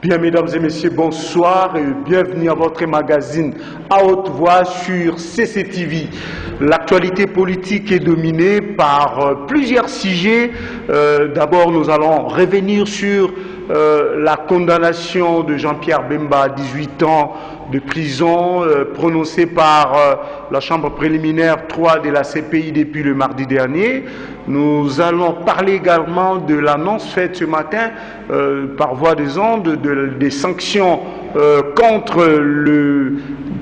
Bien, mesdames et messieurs, bonsoir et bienvenue à votre magazine à haute voix sur CCTV. L'actualité politique est dominée par plusieurs sujets. D'abord, nous allons revenir sur la condamnation de Jean-Pierre Bemba à 18 ans de prison prononcée par la chambre préliminaire 3 de la CPI depuis le mardi dernier. Nous allons parler également de l'annonce faite ce matin par voie des ondes des sanctions contre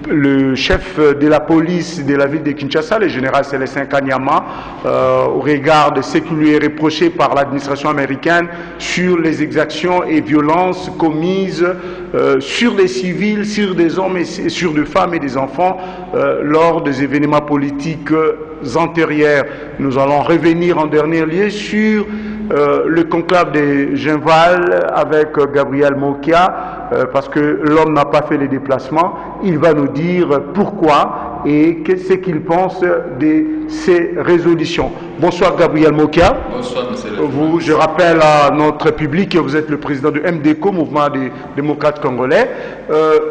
le chef de la police de la ville de Kinshasa, le général Célestin Kanyama, au regard de ce qui lui est reproché par l'administration américaine sur les exactions et violences commises sur des civils, sur des hommes, et sur des femmes et des enfants lors des événements politiques antérieurs. Nous allons revenir en dernier lieu sur le conclave de Genval avec Gabriel Mokia, parce que l'homme n'a pas fait les déplacements. Il va nous dire pourquoi et qu'est-ce qu'il pense de ces résolutions. Bonsoir Gabriel Mokia. Bonsoir monsieur le Vous, je rappelle à notre public que vous êtes le président du MDCO, Mouvement des démocrates congolais.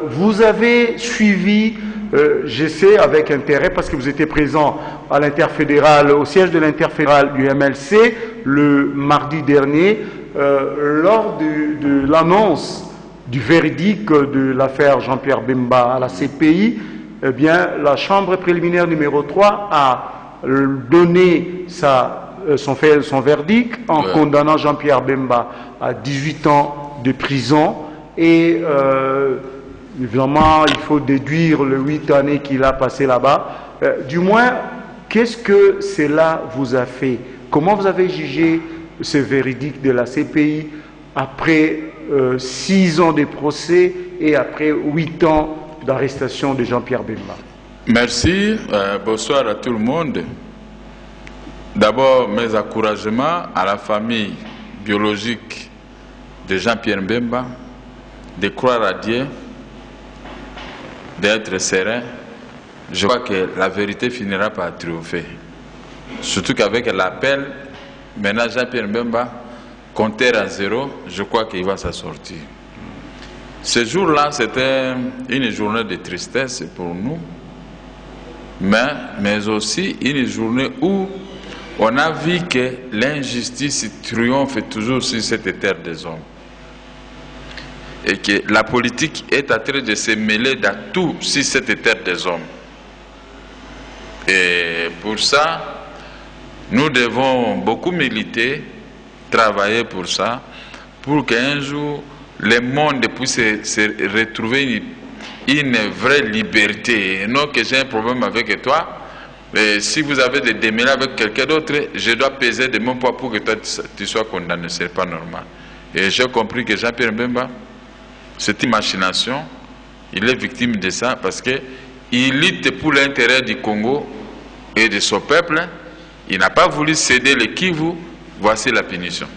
Vous avez suivi, je sais, avec intérêt, parce que vous étiez présent à l'interfédéral, au siège de l'interfédéral du MLC le mardi dernier, lors de l'annonce du verdict de l'affaire Jean-Pierre Bemba à la CPI. Eh bien, la chambre préliminaire numéro 3 a donné son verdict en condamnant Jean-Pierre Bemba à 18 ans de prison et évidemment, il faut déduire les 8 années qu'il a passé là-bas. Du moins, qu'est-ce que cela vous a fait? Comment vous avez jugé ce verdict de la CPI après 6 ans de procès et après 8 ans d'arrestation de Jean-Pierre Bemba? Merci, bonsoir à tout le monde. D'abord, mes encouragements à la famille biologique de Jean-Pierre Bemba, de croire à Dieu, d'être serein. Je crois que la vérité finira par triompher. Surtout qu'avec l'appel, maintenant Jean-Pierre Bemba, compteur à 0, je crois qu'il va s'en sortir. Ce jour-là, c'était une journée de tristesse pour nous, mais aussi une journée où on a vu que l'injustice triomphe toujours sur cette terre des hommes. Et que la politique est en train de se mêler dans tout sur cette terre des hommes. Et pour ça, nous devons beaucoup militer, travailler pour ça, pour qu'un jour, le monde puisse se retrouver une vraie liberté. Non que j'ai un problème avec toi, mais si vous avez des démêlés avec quelqu'un d'autre, je dois peser de mon poids pour que toi tu sois condamné. Ce n'est pas normal. Et j'ai compris que Jean-Pierre Bemba, c'est une machination. Il est victime de ça parce qu'il lutte pour l'intérêt du Congo et de son peuple. Il n'a pas voulu céder le Kivu. Voici la punition.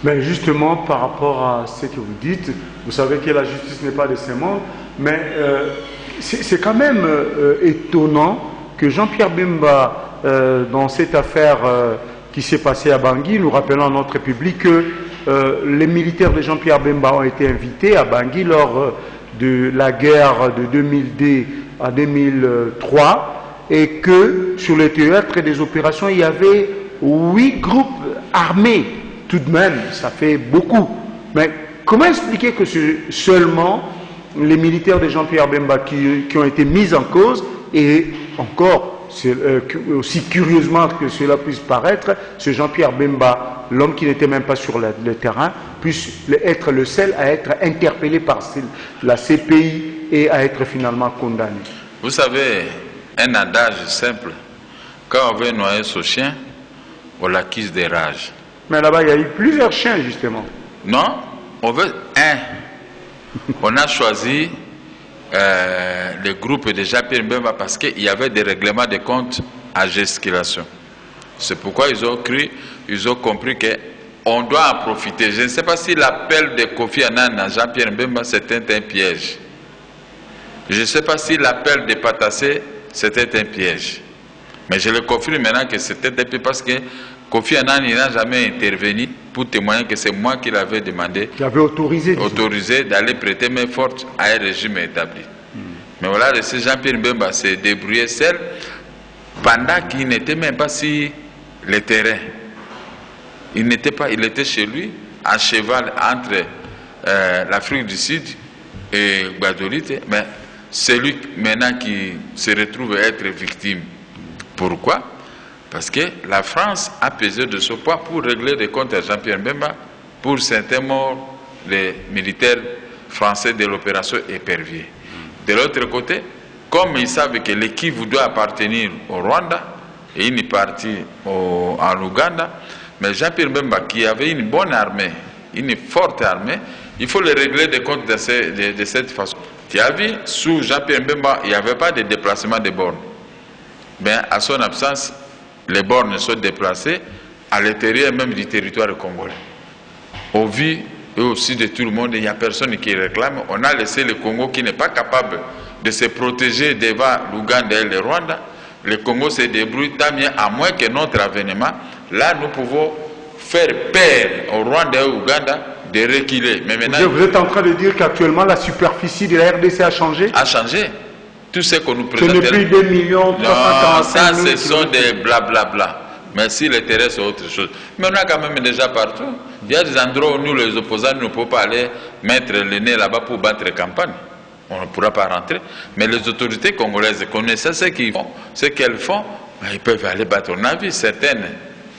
Mais justement, par rapport à ce que vous dites, vous savez que la justice n'est pas de ce monde, mais c'est quand même étonnant que Jean-Pierre Bemba, dans cette affaire qui s'est passée à Bangui, nous rappelons à notre public que les militaires de Jean-Pierre Bemba ont été invités à Bangui lors de la guerre de 2002 à 2003 et que sur le théâtre des opérations, il y avait 8 groupes armés. Tout de même, ça fait beaucoup. Mais comment expliquer que c'est seulement les militaires de Jean-Pierre Bemba qui ont été mis en cause et encore, aussi curieusement que cela puisse paraître, ce Jean-Pierre Bemba, l'homme qui n'était même pas sur le terrain, puisse être le seul à être interpellé par la CPI et à être finalement condamné? Vous savez, un adage simple, quand on veut noyer son chien, on l'accuse de rage. Mais là-bas, il y a eu plusieurs chiens, justement. Non, on veut un. On a choisi le groupe de Jean-Pierre Bemba parce qu'il y avait des règlements de compte à gestion. C'est pourquoi ils ont compris qu'on doit en profiter. Je ne sais pas si l'appel de Kofi Annan à Jean-Pierre Bemba c'était un piège. Je ne sais pas si l'appel de Patassé c'était un piège. Mais je le confirme maintenant que c'était un piège parce que Kofi Annan n'a jamais intervenu pour témoigner que c'est moi qui l'avais demandé, qui avait autorisé d'aller prêter main forte à un régime établi. Mais voilà, Jean-Pierre Bemba s'est débrouillé seul pendant qu'il n'était même pas sur le terrain. Il n'était pas, il était chez lui, à cheval entre l'Afrique du Sud et Guadeloupe, mais c'est lui maintenant qui se retrouve à être victime. Pourquoi? Parce que la France a pesé de ce poids pour régler des comptes à Jean-Pierre Bemba pour certains morts des militaires français de l'opération Épervier. De l'autre côté, comme ils savent que l'équipe doit appartenir au Rwanda et une partie en Ouganda, mais Jean-Pierre Bemba qui avait une bonne armée, une forte armée, il faut les régler des comptes de cette façon. Tu as vu, sous Jean-Pierre Bemba, il n'y avait pas de déplacement de bornes. Mais à son absence, les bornes sont déplacées à l'intérieur même du territoire congolais. Au vu et aussi de tout le monde, il n'y a personne qui réclame. On a laissé le Congo qui n'est pas capable de se protéger devant l'Ouganda et le Rwanda. Le Congo se débrouille tant mieux, à moins que notre avènement. Là, nous pouvons faire peur au Rwanda et au Ouganda de reculer. Mais maintenant, vous êtes en train de dire qu'actuellement la superficie de la RDC a changé? A changé. Tout ce qu'on nous présente. Ce n'est plus 2 millions 345 000 ça, ce sont des blablabla. Mais si les terrains, c'est autre chose. Mais on a quand même déjà partout. Il y a des endroits où nous, les opposants, ne pouvons pas aller mettre le nez là-bas pour battre campagne. On ne pourra pas rentrer. Mais les autorités congolaises connaissent ce qu'ils font. Ce qu'elles font, ils peuvent aller battre. On a vu certaines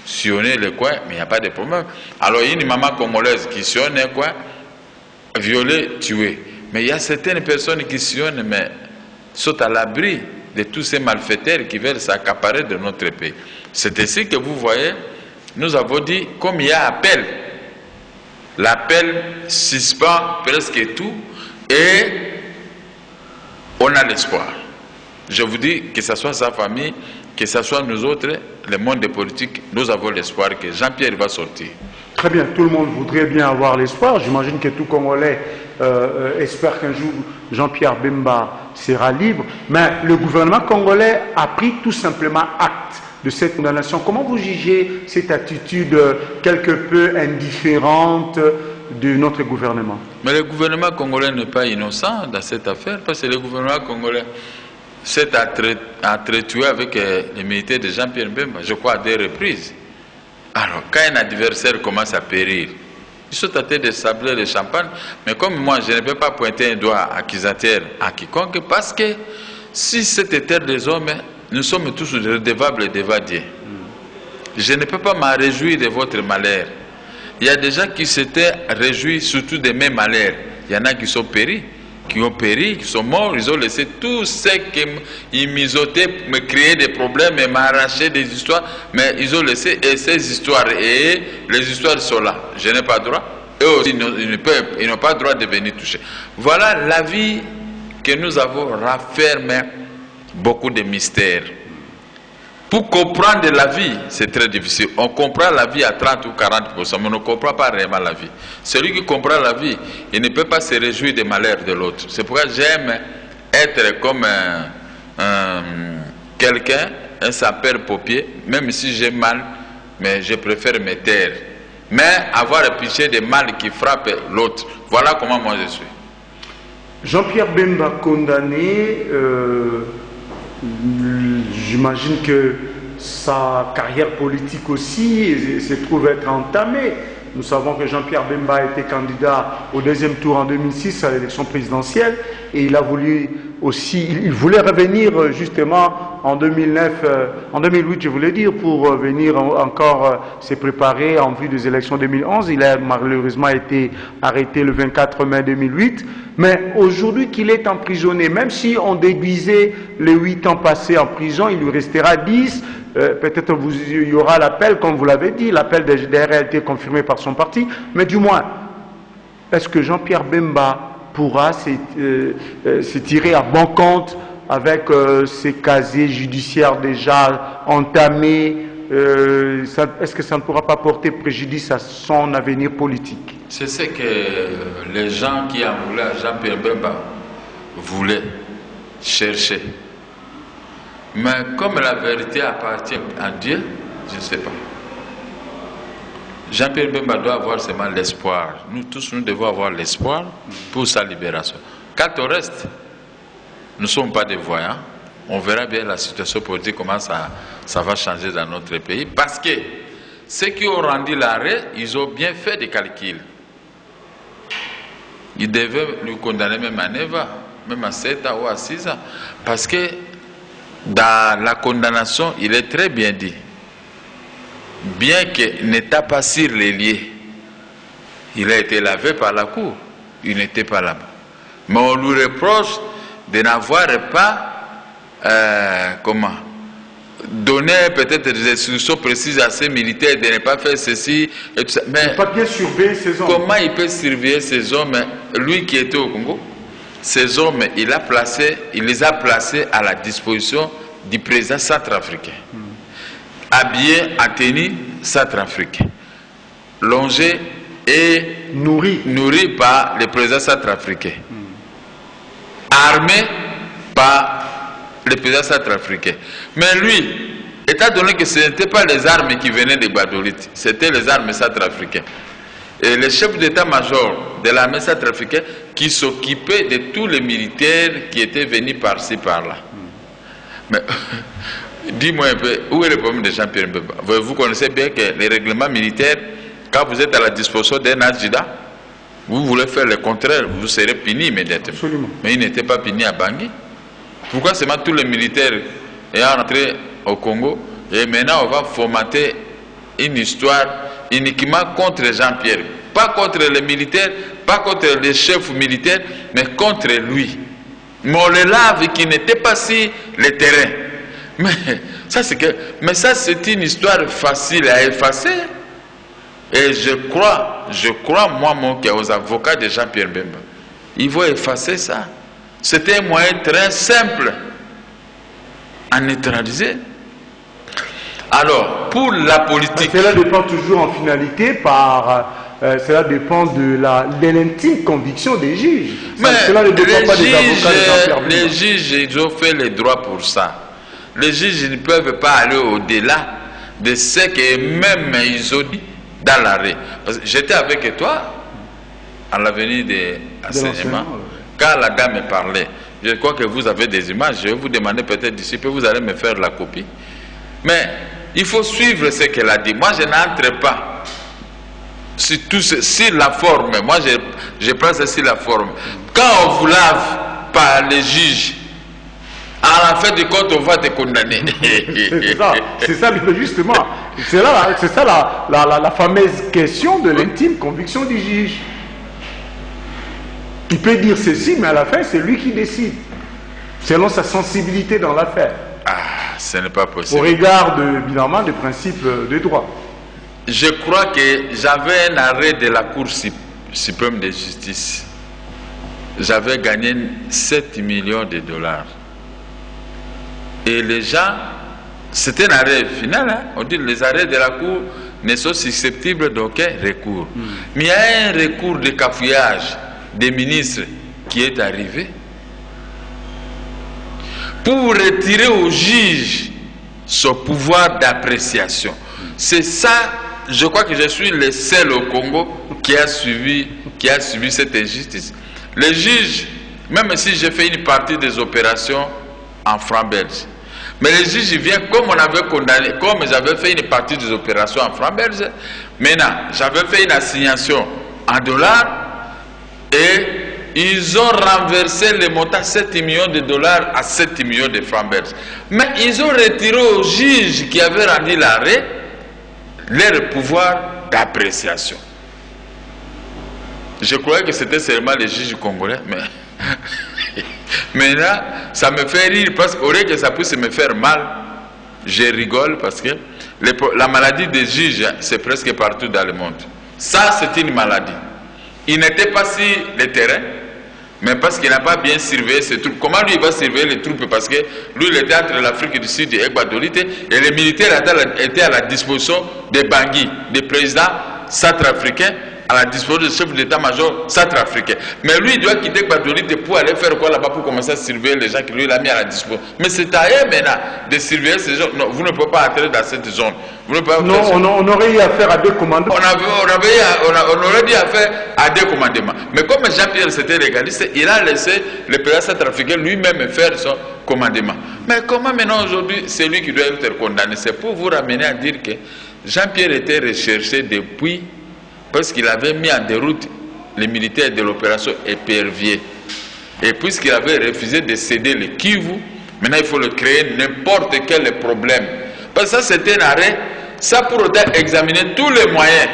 sillonner le coin, mais il n'y a pas de problème. Alors, il y a une maman congolaise qui sillonne un coin, violée, tuée. Mais il y a certaines personnes qui sillonnent, mais sont à l'abri de tous ces malfaiteurs qui veulent s'accaparer de notre pays. C'est ainsi que vous voyez, nous avons dit, comme il y a appel, l'appel suspend presque tout et on a l'espoir. Je vous dis que ce soit sa famille, que ce soit nous autres, le monde des politiques, nous avons l'espoir que Jean-Pierre va sortir. Très bien, tout le monde voudrait bien avoir l'espoir. J'imagine que tout Congolais espère qu'un jour Jean-Pierre Bemba sera libre. Mais le gouvernement congolais a pris tout simplement acte de cette condamnation. Comment vous jugez cette attitude quelque peu indifférente de notre gouvernement? Mais le gouvernement congolais n'est pas innocent dans cette affaire, parce que le gouvernement congolais s'est entretué avec les militaires de Jean-Pierre Bemba, je crois à 2 reprises. Alors, quand un adversaire commence à périr, ils sont tentés de sabler le champagne, mais comme moi, je ne peux pas pointer un doigt accusateur à quiconque, parce que si c'était terre des hommes, nous sommes tous redevables devant Dieu. Je ne peux pas m'en réjouir de votre malheur. Il y a des gens qui s'étaient réjouis surtout de mes malheurs. Il y en a qui sont péris, qui ont péri, qui sont morts, ils ont laissé tout ce qu'ils misotaient, me créer des problèmes et m'arracher des histoires, mais ils ont laissé, et ces histoires, et les histoires sont là. Je n'ai pas droit. Eux aussi, ils n'ont pas droit de venir toucher. Voilà la vie que nous avons renfermée, beaucoup de mystères. Pour comprendre la vie, c'est très difficile. On comprend la vie à 30 ou 40%, mais on ne comprend pas réellement la vie. Celui qui comprend la vie, il ne peut pas se réjouir des malheurs de l'autre. C'est pourquoi j'aime être comme quelqu'un, un sapeur-pompier, même si j'ai mal, mais je préfère me taire. Mais avoir pitié des mal qui frappent l'autre. Voilà comment moi je suis. Jean-Pierre Bemba condamné, j'imagine que sa carrière politique aussi se trouve être entamée. Nous savons que Jean-Pierre Bemba a été candidat au 2e tour en 2006 à l'élection présidentielle et il a voulu aussi, il voulait revenir justement en 2009, en 2008 je voulais dire, pour venir encore se préparer en vue des élections 2011. Il a malheureusement été arrêté le 24 mai 2008. Mais aujourd'hui qu'il est emprisonné, même si on déduisait les 8 ans passés en prison, il lui restera 10. Peut-être il y aura l'appel, comme vous l'avez dit, l'appel des GDR a été confirmé par son parti. Mais du moins, est-ce que Jean-Pierre Bemba pourra se tirer à bon compte avec ses casiers judiciaires déjà entamés? Est-ce que ça ne pourra pas porter préjudice à son avenir politique? C'est ce que les gens qui en voulaient à Jean-Pierre Bemba voulaient chercher. Mais comme la vérité appartient à Dieu, je ne sais pas. Jean-Pierre Bemba doit avoir seulement l'espoir. Nous tous, nous devons avoir l'espoir pour sa libération. Quant au reste, nous ne sommes pas des voyants. On verra bien la situation politique, comment ça va changer dans notre pays. Parce que ceux qui ont rendu l'arrêt, ils ont bien fait des calculs. Ils devaient lui condamner même à 9 ans, même à 7 ans ou à 6 ans. Parce que dans la condamnation, il est très bien dit. Bien qu'il n'était pas sur les lieux, il a été lavé par la cour. Il n'était pas là-bas. Mais on lui reproche de n'avoir pas donné peut-être des instructions précises à ses militaires de ne pas faire ceci et tout ça. Mais pas bien surveiller ces hommes. Comment il peut surveiller ces hommes? Lui qui était au Congo, ces hommes, il les a placés à la disposition du président centrafricain. Habillés en tenue centrafricain, longés et nourris par le président centrafricain, armés par le président centrafricain. Mais lui, étant donné que ce n'étaient pas les armes qui venaient des Badolites, c'était les armes centrafricaines. Et le chef d'état-major de l'armée centrafricaine qui s'occupait de tous les militaires qui étaient venus par-ci, par-là. Mais dis-moi un peu, où est le problème de Jean-Pierre Bemba? Vous connaissez bien que les règlements militaires, quand vous êtes à la disposition d'un adjudant, vous voulez faire le contraire, vous serez puni immédiatement. Absolument. Mais il n'était pas puni à Bangui. Pourquoi seulement tous les militaires ayant rentré au Congo, et maintenant on va fomenter une histoire uniquement contre Jean-Pierre? Pas contre les militaires, pas contre les chefs militaires, mais contre lui. Mais on le lave qui n'était pas sur le terrain. Mais ça c'est une histoire facile à effacer. Et je crois moi mon cœur aux avocats de Jean-Pierre Bemba. Ils vont effacer ça. C'était un moyen très simple à neutraliser. Alors, pour la politique... Cela dépend toujours en finalité cela dépend de l'intime conviction des juges. Cela ne dépend pas des avocats de Jean-Pierre Bemba. Les juges, ils ont fait les droits pour ça. Les juges ils ne peuvent pas aller au-delà de ce qu'eux-mêmes ils ont dit dans l'arrêt. J'étais avec toi à l'avenue de l'enseignement. Quand la dame me parlait, je crois que vous avez des images, je vais vous demander peut-être d'ici peu, vous allez me faire la copie. Mais il faut suivre ce qu'elle a dit. Moi, je n'entre pas sur la forme. Moi, je pense sur la forme. Quand on vous lave par les juges, à la fin du compte, on va te condamner. C'est ça, justement. C'est ça la fameuse question de l'intime conviction du juge. Il peut dire ceci, mais à la fin, c'est lui qui décide, selon sa sensibilité dans l'affaire. Ah, ce n'est pas possible. Au regard, évidemment, des principes de droit. Je crois que j'avais un arrêt de la Cour suprême de justice. J'avais gagné 7 millions de dollars. Et les gens, c'était un arrêt final, hein? On dit que les arrêts de la Cour ne sont susceptibles d'aucun recours. Mais il y a un recours de cafouillage des ministres qui est arrivé pour retirer au juge son pouvoir d'appréciation. C'est ça, je crois que je suis le seul au Congo qui a subi cette injustice. Le juge, même si j'ai fait une partie des opérations en francs belges, mais le juge il vient comme on avait condamné, comme j'avais fait une partie des opérations en francs belges, maintenant j'avais fait une assignation en dollars. Et ils ont renversé le montant 7 millions de dollars à 7 millions de francs belges. Mais ils ont retiré au juge qui avait rendu l'arrêt leur pouvoir d'appréciation. Je croyais que c'était seulement les juges congolais, mais maintenant ça me fait rire parce qu'au lieu que ça puisse me faire mal, je rigole parce que la maladie des juges, c'est presque partout dans le monde. Ça, c'est une maladie. Il n'était pas sur le terrain, mais parce qu'il n'a pas bien surveillé ses troupes. Comment lui il va surveiller les troupes? Parce que lui il était entre l'Afrique du Sud et Guadeloupe et les militaires étaient à la disposition de Bangui, des présidents centrafricains à la disposition du chef d'état-major centrafricain. Mais lui, il doit quitter Gbadolite pour aller faire quoi là-bas pour commencer à surveiller les gens qui lui a mis à la disposition. Mais c'est à eux maintenant de surveiller ces gens. Non, vous ne pouvez pas entrer dans cette zone. Vous ne pouvez pas non, on aurait eu affaire à des commandements. On aurait dû affaire à des commandements. Mais comme Jean-Pierre c'était légaliste, il a laissé le président centrafricain lui-même faire son commandement. Mais comment maintenant aujourd'hui c'est lui qui doit être condamné? C'est pour vous ramener à dire que Jean-Pierre était recherché depuis parce qu'il avait mis en déroute les militaires de l'opération Épervier. Et puisqu'il avait refusé de céder le Kivu, maintenant il faut le créer n'importe quel problème. Parce que ça c'était un arrêt, ça pour autant examiner tous les moyens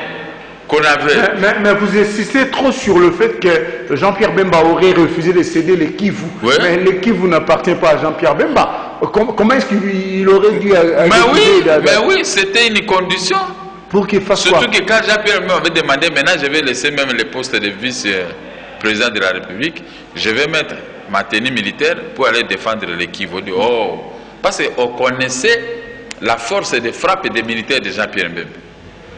qu'on avait. Mais vous insistez trop sur le fait que Jean-Pierre Bemba aurait refusé de céder le Kivu. Ouais. Mais le Kivu n'appartient pas à Jean-Pierre Bemba. Comment est-ce qu'il aurait dû... Mais oui, c'était une condition. Pour qu'il fasse surtout quoi? Que quand Jean-Pierre m'avait demandé, maintenant je vais laisser même le poste de vice-président de la République, je vais mettre ma tenue militaire pour aller défendre le Kivu. Oh, parce qu'on connaissait la force de frappe des militaires de Jean-Pierre Bemba.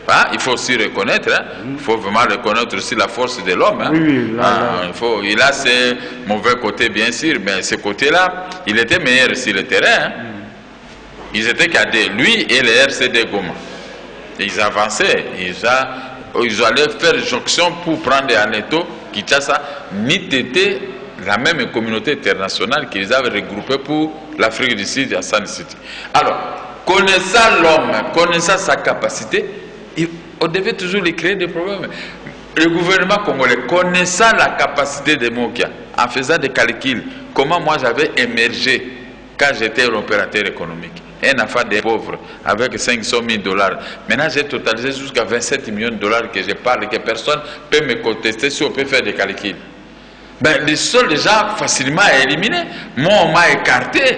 Hein? Il faut aussi reconnaître, hein? Il faut vraiment reconnaître aussi la force de l'homme. Hein? Oui, il a ses mauvais côtés bien sûr, mais ce côté-là, il était meilleur sur le terrain. Hein? Ils étaient cadets, lui et les RCD Goma. Ils avançaient, ils allaient faire jonction pour prendre Aneto, Kinshasa, Nitete, la même communauté internationale qu'ils avaient regroupée pour l'Afrique du Sud à San City. Alors, connaissant l'homme, connaissant sa capacité, on devait toujours lui créer des problèmes. Le gouvernement congolais, connaissant la capacité de Mokia, en faisant des calculs, comment moi j'avais émergé quand j'étais l'opérateur économique. Un enfant des pauvres avec 500 000 $. Maintenant, j'ai totalisé jusqu'à 27 millions de dollars que je parle, que personne ne peut me contester si on peut faire des calculs. Ben, les seuls gens facilement éliminés. Moi, on m'a écarté.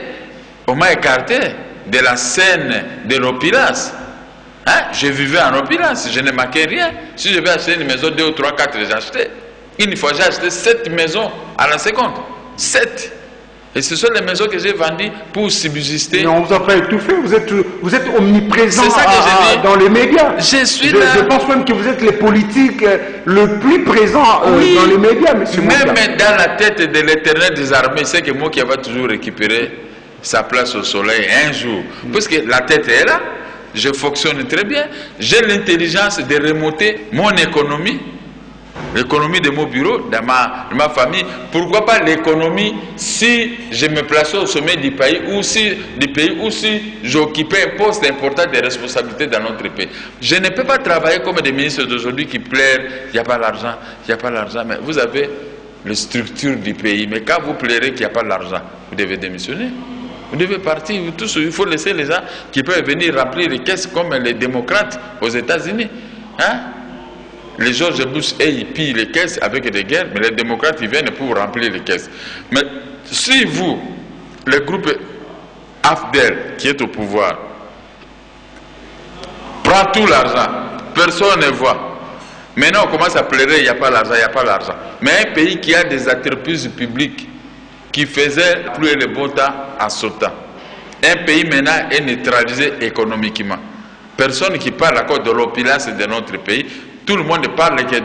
On m'a écarté de la scène de l'opulence. Hein? Je vivais en opulence, je ne manquais rien. Si je vais acheter une maison, 2 ou 3, 4, j'ai acheté. Une fois, j'ai acheté 7 maisons à la seconde. 7. Et ce sont les maisons que j'ai vendues pour subsister. Mais on ne vous a pas étouffé, vous êtes omniprésent dans les médias. Je pense même que vous êtes les politiques le plus présents dans les médias, monsieur Mokia. Même dans la tête de l'Éternel des armées, c'est que moi qui va toujours récupérer sa place au soleil un jour. Parce que la tête est là, je fonctionne très bien, j'ai l'intelligence de remonter mon économie. L'économie de mon bureau, dans ma famille. Pourquoi pas l'économie si je me plaçais au sommet du pays ou si j'occupais un poste important de responsabilité dans notre pays. Je ne peux pas travailler comme des ministres d'aujourd'hui qui plairent, il n'y a pas l'argent, il n'y a pas l'argent. Mais vous avez les structures du pays. Mais quand vous plairez qu'il n'y a pas l'argent, vous devez démissionner. Vous devez partir. Il faut laisser les gens qui peuvent venir remplir les caisses comme les démocrates aux États-Unis. Hein? Les George Bush, ils pillent les caisses avec des guerres, mais les démocrates, ils viennent pour remplir les caisses. Mais si vous, le groupe AFDEL, qui est au pouvoir, prend tout l'argent, personne ne voit. Maintenant, on commence à pleurer, il n'y a pas l'argent, il n'y a pas l'argent. Mais un pays qui a des entreprises publiques, qui faisait plus le beau temps en sautant. Un pays maintenant est neutralisé économiquement. Personne qui parle encore de l'opulence de notre pays. Tout le monde parle que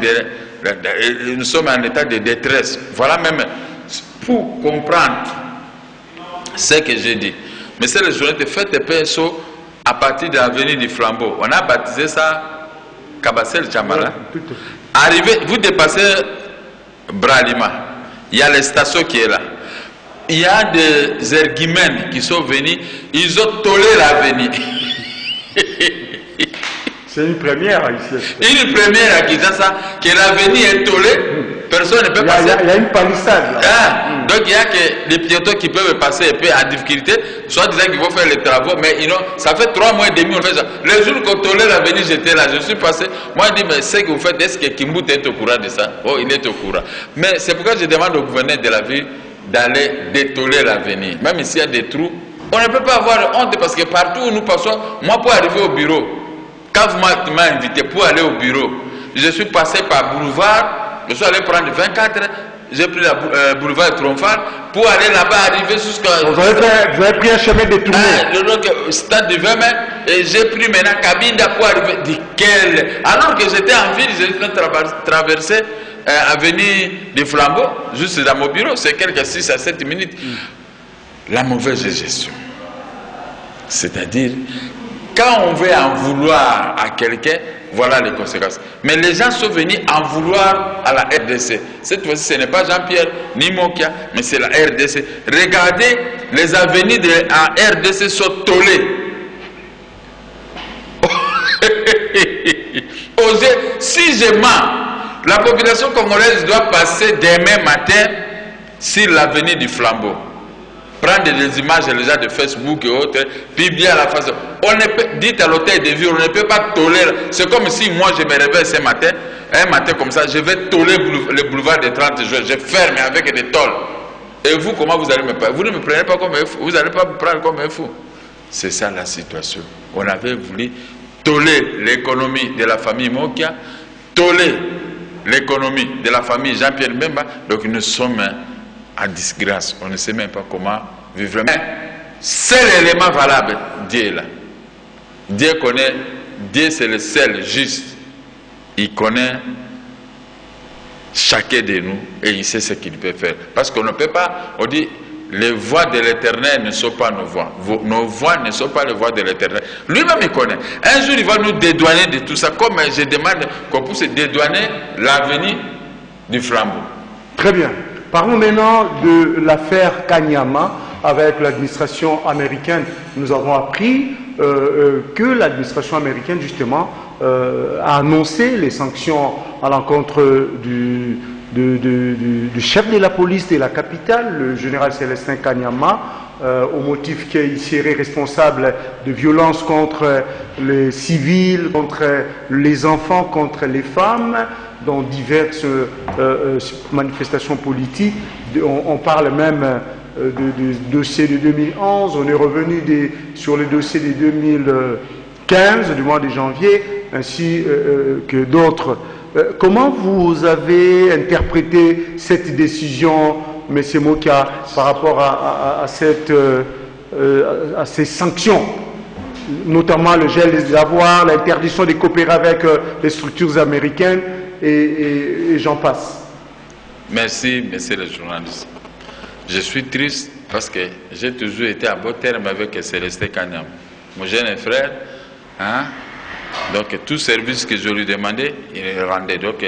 nous sommes en état de détresse. Voilà même pour comprendre ce que j'ai dit. Mais c'est le journée de fête de PSO à partir de l'avenue du Flambeau. On a baptisé ça Kabassel Chamala. Arrivé, vous dépassez Bralima. Il y a les stations qui est là. Il y a des erguimènes qui sont venus. Ils ont tollé l'avenue. C'est une première ici. Une première à Kinshasa, que l'avenue est tollée, personne ne peut passer. Il y a une palissade là. Ah, donc il y a que les piétons qui peuvent passer un peu en difficulté, soit disant qu'ils vont faire les travaux, mais ça fait 3 mois et demi, on fait ça. Le jour qu'on tollait l'avenue, j'étais là, je suis passé. Moi je dis, mais ce que vous faites, est-ce que Kimbut est au courant de ça? Oh, il est au courant. Mais c'est pourquoi je demande au gouverneur de la ville d'aller détoller l'avenue. Même s'il y a des trous, on ne peut pas avoir honte parce que partout où nous passons, moi pour arriver au bureau, quand vous m'avez invité pour aller au bureau, je suis passé par boulevard, je suis allé prendre 24, j'ai pris la boulevard Triomphal pour aller là-bas, arriver jusqu'à... Vous avez pris un chemin détourné. Le stade du 20 mai, et j'ai pris maintenant Cabinda pour arriver. Alors que j'étais en ville, j'ai traversé avenue des Flambeaux, juste dans mon bureau, c'est quelques 6 à 7 minutes. La mauvaise gestion. C'est-à-dire, quand on veut en vouloir à quelqu'un, voilà les conséquences. Mais les gens sont venus en vouloir à la RDC. Cette fois-ci, ce n'est pas Jean-Pierre ni Mokia, mais c'est la RDC. Regardez, les avenues de la RDC sont tollées. Si je mens, la population congolaise doit passer demain matin sur l'avenue du Flambeau. Prendre des images déjà de Facebook et autres, publier à la face. On ne peut, dites à l'hôtel de ville, on ne peut pas tolérer. C'est comme si moi je me réveille ce matin, un matin comme ça, je vais toller le boulevard des 30 juin, je ferme avec des tôles. Et vous, comment vous allez me prendre? Vous ne me prenez pas comme un fou, vous n'allez pas me prendre comme un fou. C'est ça la situation. On avait voulu toller l'économie de la famille Mokia, toller l'économie de la famille Jean-Pierre Mbemba, donc nous sommes en disgrâce, on ne sait même pas comment vivre. Mais seul élément valable, Dieu est là. Dieu connaît, Dieu c'est le seul juste. Il connaît chacun de nous et il sait ce qu'il peut faire. Parce qu'on ne peut pas, on dit, les voies de l'éternel ne sont pas nos voies. Nos voies ne sont pas les voies de l'éternel. Lui-même il connaît. Un jour il va nous dédouaner de tout ça, comme je demande qu'on puisse dédouaner l'avenir du Flambeau. Très bien. Parlons maintenant de l'affaire Kanyama avec l'administration américaine. Nous avons appris que l'administration américaine, justement, a annoncé les sanctions à l'encontre du chef de la police de la capitale, le général Célestin Kanyama, au motif qu'il serait responsable de violences contre les civils, contre les enfants, contre les femmes, dans diverses manifestations politiques. On parle même du dossier de 2011, on est revenu sur le dossier de 2015, du mois de janvier, ainsi que d'autres. Comment vous avez interprété cette décision, M. Mokia, par rapport à ces sanctions, notamment le gel des avoirs, l'interdiction de coopérer avec les structures américaines et j'en passe? Merci, monsieur le journaliste. Je suis triste parce que j'ai toujours été à bon terme avec Célestin Kanyama, mon jeune frère. Hein? Donc tout service que je lui demandais, il le rendait. Donc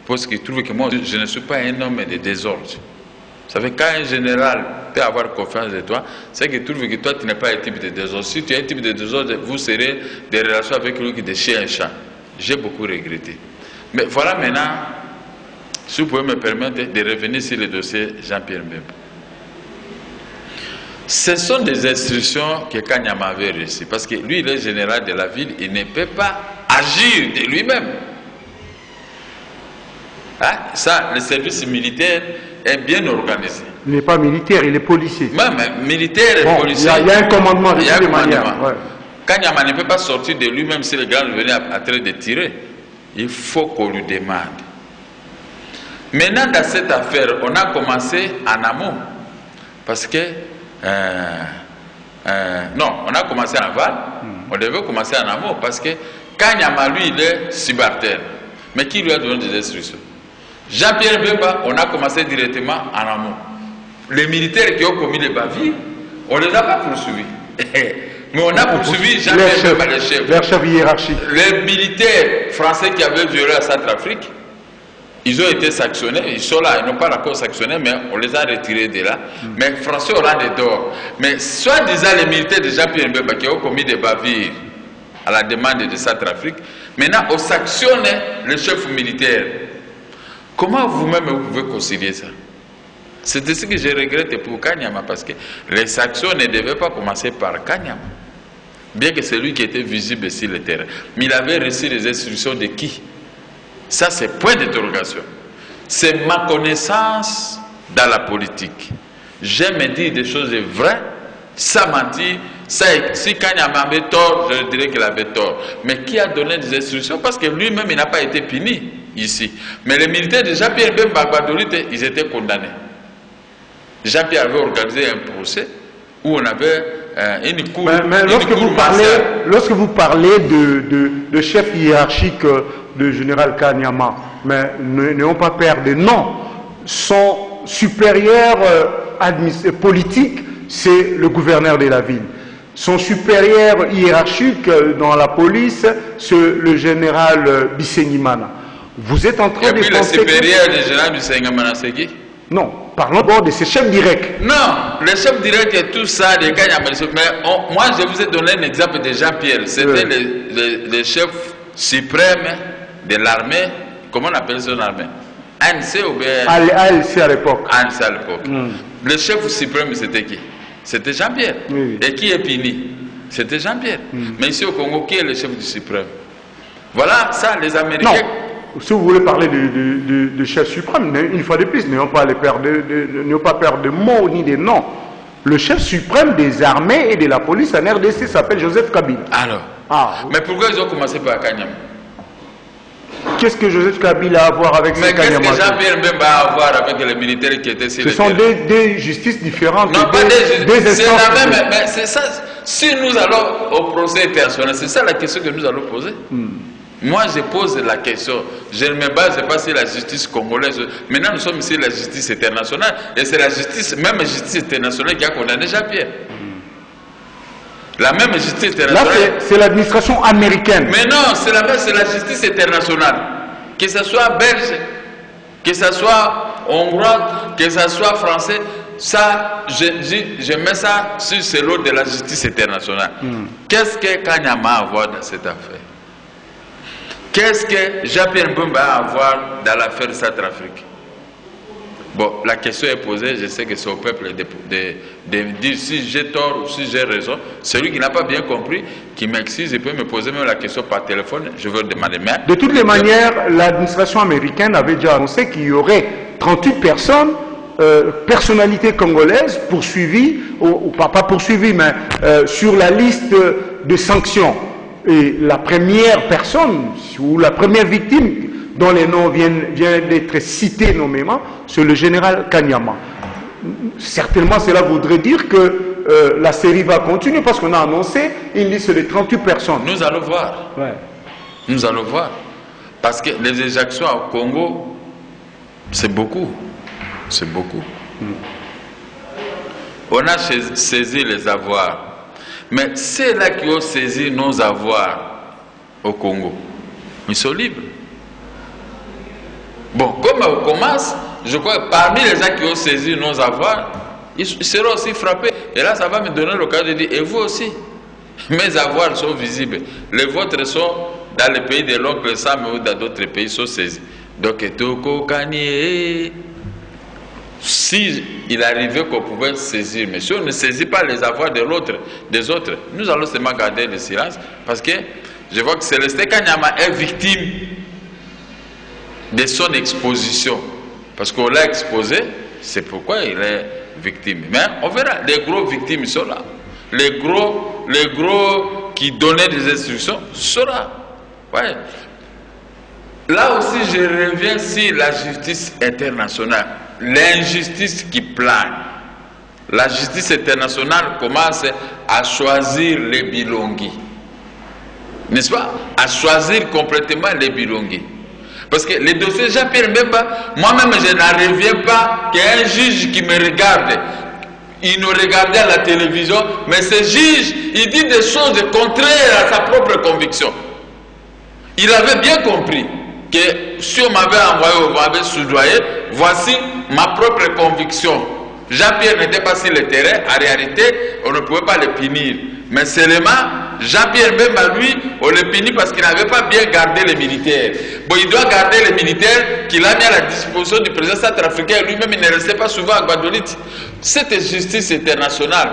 parce qu'il trouve que moi, je ne suis pas un homme de désordre. Vous savez, quand un général peut avoir confiance en toi, c'est qu'il trouve que toi, tu n'es pas un type de désordre. Si tu es un type de désordre, vous serez des relations avec lui qui de chien et chat. J'ai beaucoup regretté. Mais voilà maintenant, si vous pouvez me permettre de revenir sur le dossier Jean-Pierre Mbemba. Ce sont des instructions que Kanyama avait reçues. Parce que lui, il est général de la ville, il ne peut pas agir de lui-même. Hein? Ça, le service militaire est bien organisé. Il n'est pas militaire, il est policier. Même militaire et policier. Il y a un commandement de toutes les manières. Ouais. Kanyama ne peut pas sortir de lui-même si les gars venaient à train de tirer. Il faut qu'on lui demande. Maintenant, dans cette affaire, on a commencé en amont. Parce que non, on a commencé en aval. On devait commencer en amont parce que Kanyama, lui, il est subalterne. Mais qui lui a donné des instructions? Jean-Pierre Mbemba, on a commencé directement en amont. Les militaires qui ont commis les bavures, on ne les a pas poursuivis. Mais on a poursuivi Jean-Pierre Mbemba, le chef. Leur chef hiérarchique. Les militaires français qui avaient violé la Centrafrique, ils ont été sanctionnés, ils sont là, ils n'ont pas encore sanctionné, mais on les a retirés de là. Mais les Français auront des dehors. Mais soi-disant les militaires de Jean-Pierre Mbemba qui ont commis des bavures à la demande de Centrafrique, maintenant on sanctionne le chef militaire. Comment vous-même vous pouvez concilier ça? C'est ce que je regrette pour Kanyama, parce que les sanctions ne devaient pas commencer par Kanyama. Bien que c'est lui qui était visible sur le terrain. Mais il avait reçu les instructions de qui? Ça, c'est point d'interrogation. C'est ma connaissance dans la politique. J'aime dire des choses vraies, sans mentir. Si Kanyama avait tort, je dirais qu'il avait tort. Mais qui a donné des instructions? Parce que lui-même, il n'a pas été puni. ici. Mais les militaires de Jean-Pierre Bemba Gbadolite, ils étaient condamnés. Jean-Pierre avait organisé un procès où on avait une cour. Mais lorsque vous parlez de chef hiérarchique de général Kanyama, mais n'ayons pas peur de nom, son supérieur politique, c'est le gouverneur de la ville. Son supérieur hiérarchique dans la police, c'est le général Bisenyimana. Vous êtes en train de penser... Et puis le supérieur du général Bisenyimana, c'est qui? Non, parlons d'abord de ses chefs directs. Non, les chefs directs et tout ça, des Kanyama. Mais moi, je vous ai donné un exemple de Jean-Pierre. C'était le chef suprême de l'armée. Comment on appelle son armée? ANC ou bien... ANC à l'époque. ANC à l'époque. Le chef suprême, c'était qui? C'était Jean-Pierre. Oui. Et qui est puni? C'était Jean-Pierre. Mais ici au Congo, qui est le chef du suprême? Voilà, ça, les Américains... Non, si vous voulez parler de chef suprême, une fois de plus, n'ayons pas peur de mots ni de noms. Le chef suprême des armées et de la police en RDC s'appelle Joseph Kabila. Alors, mais pourquoi ils ont commencé par Kanyama? Qu'est-ce que Joseph Kabila a à voir avec mais qu'est-ce que Jean-Pierre Bemba a à voir avec les militaires qui étaient sur le terrain? Ce sont des justices différentes. Non, pas des c'est la même, mais c'est ça. Si nous allons au procès international, c'est ça la question que nous allons poser. Moi, je pose la question. Je ne me base pas sur la justice congolaise. Maintenant, nous sommes ici la justice internationale. Et c'est la justice, même justice internationale qui a condamné Jean-Pierre. La même justice internationale. Là, c'est l'administration américaine. Mais non, c'est la justice internationale. Que ce soit belge, que ce soit hongrois, que ce soit français, ça, je mets ça sur le lot de la justice internationale. Qu'est-ce que Kanyama a à voir dans cette affaire? Qu'est-ce que Jean-Pierre Bemba a à voir dans l'affaire Centrafrique? Bon, la question est posée, je sais que c'est au peuple de dire si j'ai tort ou si j'ai raison. Celui qui n'a pas bien compris, qui m'excuse, il peut me poser même la question par téléphone, je veux demander. Mais de toutes les manières, l'administration américaine avait déjà annoncé qu'il y aurait 38 personnes, personnalités congolaises poursuivies, ou pas poursuivies, mais sur la liste de sanctions. Et la première personne, ou la première victime, dont les noms viennent d'être cités nommément, c'est le général Kanyama. Certainement, cela voudrait dire que la série va continuer parce qu'on a annoncé une liste de 38 personnes. Nous allons voir. Ouais. Nous allons voir. Parce que les exactions au Congo, c'est beaucoup. C'est beaucoup. On a saisi les avoirs. Mais ceux-là qui ont saisi nos avoirs au Congo, ils sont libres. Bon, comme on commence, je crois que parmi les gens qui ont saisi nos avoirs, ils seront aussi frappés. Et là, ça va me donner l'occasion de dire, et vous aussi, mes avoirs sont visibles. Les vôtres sont dans le pays de l'oncle Sam ou dans d'autres pays, sont saisis. Donc, Toko Kanye, si il arrivait qu'on pouvait saisir, mais si on ne saisit pas les avoirs des autres, nous allons seulement garder le silence, parce que je vois que Célestin Kanyama est victime de son exposition, parce qu'on l'a exposé, c'est pourquoi il est victime. Mais on verra, les gros victimes sont là, les gros qui donnaient des instructions sont là. Ouais. Là aussi, je reviens sur la justice internationale, l'injustice qui plane. La justice internationale commence à choisir les bilongis, n'est-ce pas? À choisir complètement les bilongis. Parce que les dossiers Jean-Pierre Bemba, moi-même je n'en reviens pas qu'un juge qui me regarde, il nous regardait à la télévision, mais ce juge, il dit des choses contraires à sa propre conviction. Il avait bien compris que si on m'avait envoyé, on m'avait soudoyé, voici ma propre conviction. Jean-Pierre n'était pas sur le terrain, en réalité, on ne pouvait pas le punir. Mais seulement, Jean-Pierre Bemba, lui, on le punit parce qu'il n'avait pas bien gardé les militaires. Bon, il doit garder les militaires qu'il a mis à la disposition du président centrafricain. Lui-même, il ne restait pas souvent à Gbadolite. Cette justice internationale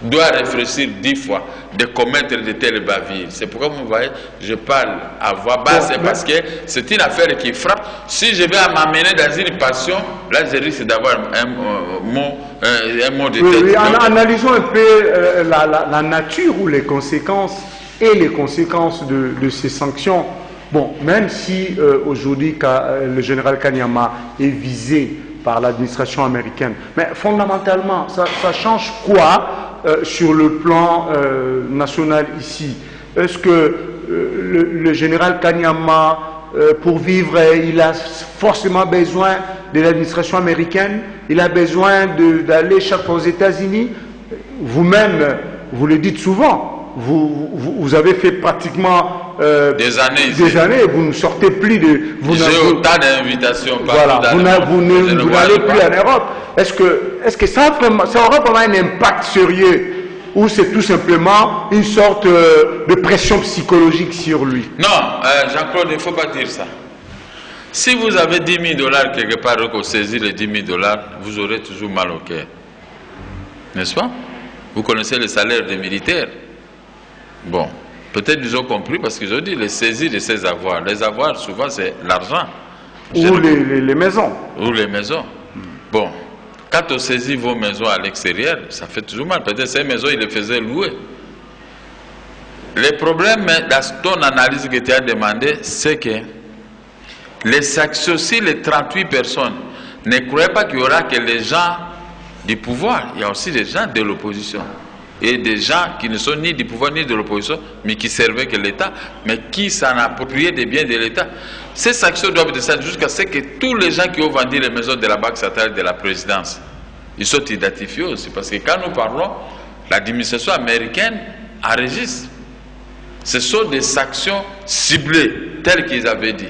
doit réfléchir 10 fois de commettre de telles bavures. C'est pourquoi vous voyez, je parle à voix basse, parce que c'est une affaire qui frappe. Si je vais m'amener dans une passion, là je risque d'avoir un mot de tête. Oui, analysons un peu la nature ou les conséquences de ces sanctions Bon, même si aujourd'hui le général Kanyama est visé par l'administration américaine, mais fondamentalement, ça change quoi sur le plan national ici? Est-ce que le général Kanyama, pour vivre, il a forcément besoin de l'administration américaine? Il a besoin d'aller chaque fois aux États-Unis? Vous-même, vous le dites souvent. Vous avez fait pratiquement des années, vous ne sortez plus de... J'ai autant d'invitations voilà, vous n'allez plus en Europe. Est-ce que ça aura vraiment un impact sérieux ou c'est tout simplement une sorte de pression psychologique sur lui? Non, Jean-Claude, il ne faut pas dire ça. Si vous avez 10 000 $ quelque part, qu'on saisit les 10 000 $, vous aurez toujours mal au cœur. N'est-ce pas? Vous connaissez le salaire des militaires. Bon, peut-être ils ont compris parce qu'ils ont dit les saisies de ces avoirs. Les avoirs, souvent, c'est l'argent. Ou les maisons. Ou les maisons. Bon, quand on saisit vos maisons à l'extérieur, ça fait toujours mal. Peut-être ces maisons, ils les faisaient louer. Le problème, dans ton analyse que tu as demandé, c'est que les sanctions, si les 38 personnes ne croyaient pas qu'il y aura que les gens du pouvoir, il y a aussi des gens de l'opposition. Et des gens qui ne sont ni du pouvoir ni de l'opposition, mais qui servaient que l'État, mais qui s'en appropriaient des biens de l'État. Ces sanctions doivent descendre jusqu'à ce que tous les gens qui ont vendu les maisons de la Banque centrale de la présidence, ils sont identifiés aussi. Parce que quand nous parlons, l'administration américaine enregistre. Ce sont des sanctions ciblées, telles qu'ils avaient dit.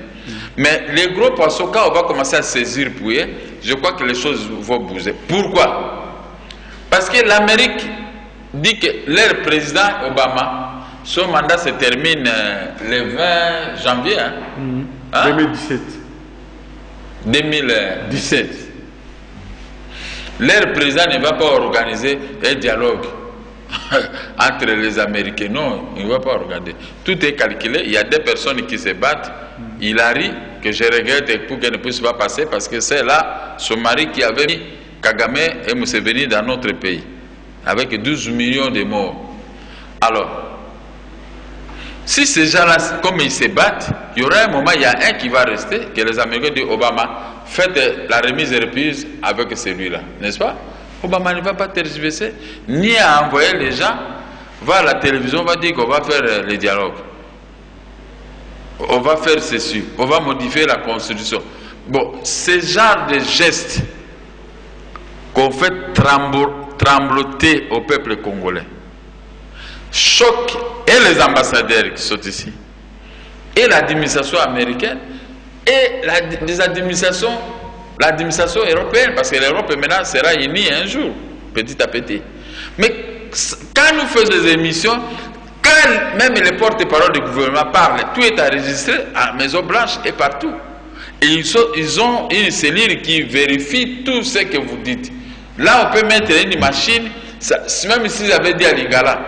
Mais les gros poissons, quand on va commencer à saisir Pouillet, je crois que les choses vont bouger. Pourquoi? Parce que l'Amérique dit que leur président Obama, son mandat se termine le 20 janvier. Hein? 2017. 2017. Leur président ne va pas organiser un dialogue entre les Américains. Non, il ne va pas organiser. Tout est calculé. Il y a des personnes qui se battent. Hillary, que je regrette pour qu'elle ne puisse pas passer, parce que c'est là son mari qui avait mis Kagame et Museveni dans notre pays, avec 12 millions de morts. Alors, si ces gens-là, comme ils se battent, il y aura un moment, il y a un qui va rester, que les Américains disent Obama, faites la remise et reprise avec celui-là, n'est-ce pas? Obama ne va pas tergiverser, ni à envoyer les gens, va à la télévision, va dire qu'on va faire les dialogues. On va faire ceci, on va modifier la constitution. Bon, ce genre de gestes qu'on fait trembloter au peuple congolais choque et les ambassadeurs qui sont ici, et l'administration américaine, et l'administration européenne, parce que l'Europe maintenant sera unie un jour, petit à petit. Mais quand nous faisons des émissions, quand même les porte-parole du gouvernement parlent, tout est enregistré à Maison Blanche et partout. Et ils ont une cellule qui vérifie tout ce que vous dites. Là, on peut mettre une machine, même s'ils avaient dit à Lingala,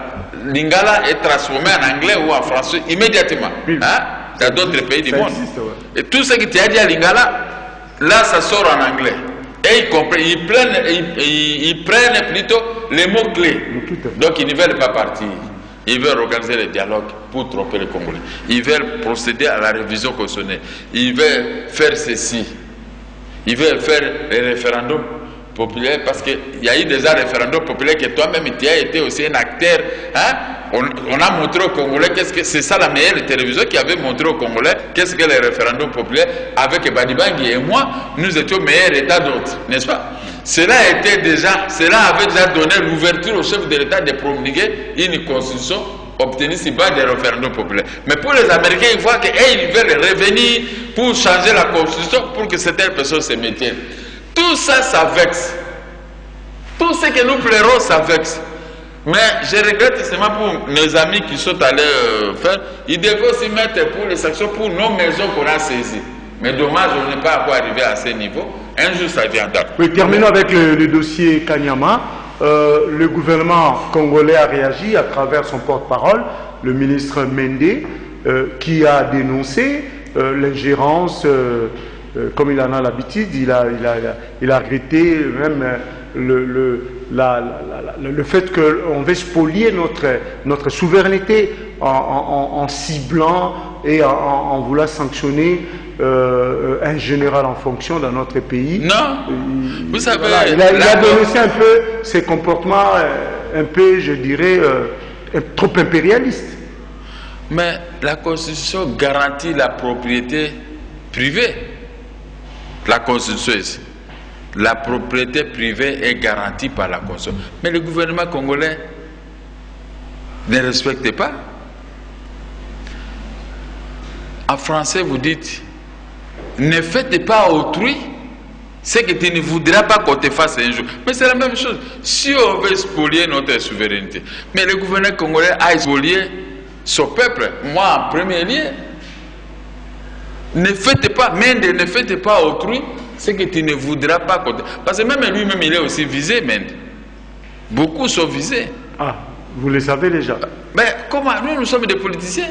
Lingala est transformé en anglais ou en français immédiatement. Hein, dans d'autres pays du monde. Existe, ouais. Et tout ce que tu as dit à Lingala, là, ça sort en anglais. Et ils prennent plutôt les mots-clés. Donc, ils ne veulent pas partir. Ils veulent organiser le dialogue pour tromper les Congolais. Ils veulent procéder à la révision constitutionnelle. Ils veulent faire ceci. Ils veulent faire les référendums populaires, parce qu'il y a eu déjà des référendums populaires que toi-même tu as été aussi un acteur. Hein? On a montré aux Congolais qu'est-ce que c'est, ça la meilleure télévision qui avait montré aux Congolais qu'est-ce que les référendums populaires. Avec Badibangi et moi, nous étions meilleurs État d'autres, n'est-ce pas? Cela avait déjà donné l'ouverture au chef de l'État de promulguer une constitution obtenue sur base des référendums populaires. Mais pour les Américains, ils voient qu'ils veulent revenir pour changer la constitution pour que certaines personnes se maintiennent. Tout ça, ça vexe. Tout ce que nous plairons, ça vexe. Mais je regrette seulement pour mes amis qui sont allés faire, ils devaient aussi mettre pour les sanctions pour nos maisons qu'on a saisies. Mais dommage, on n'est pas encore arrivé à ce niveau. Un jour, ça viendra. Oui, terminons avec le dossier Kanyama. Le gouvernement congolais a réagi à travers son porte-parole, le ministre Mende, qui a dénoncé l'ingérence, comme il en a l'habitude. Il a regretté même le fait qu'on veut spolier notre souveraineté en ciblant et en voulant sanctionner un général en fonction dans notre pays. Non, vous savez... Voilà, il a dénoncé un peu ses comportements, un peu, je dirais, trop impérialistes. Mais la Constitution garantit la propriété privée. La Constitution ici. La propriété privée est garantie par la Constitution. Mais le gouvernement congolais ne respecte pas. En français, vous dites, ne faites pas à autrui ce que tu ne voudras pas qu'on te fasse un jour. Mais c'est la même chose. Si on veut spolier notre souveraineté, mais le gouvernement congolais a spolié son peuple, moi en premier lieu. Ne faites pas, Mende, ne faites pas à autrui ce que tu ne voudras pas qu'on te... Parce que même lui-même, il est aussi visé, Mende. Beaucoup sont visés. Ah, vous le savez déjà. Mais comment? Nous sommes des politiciens.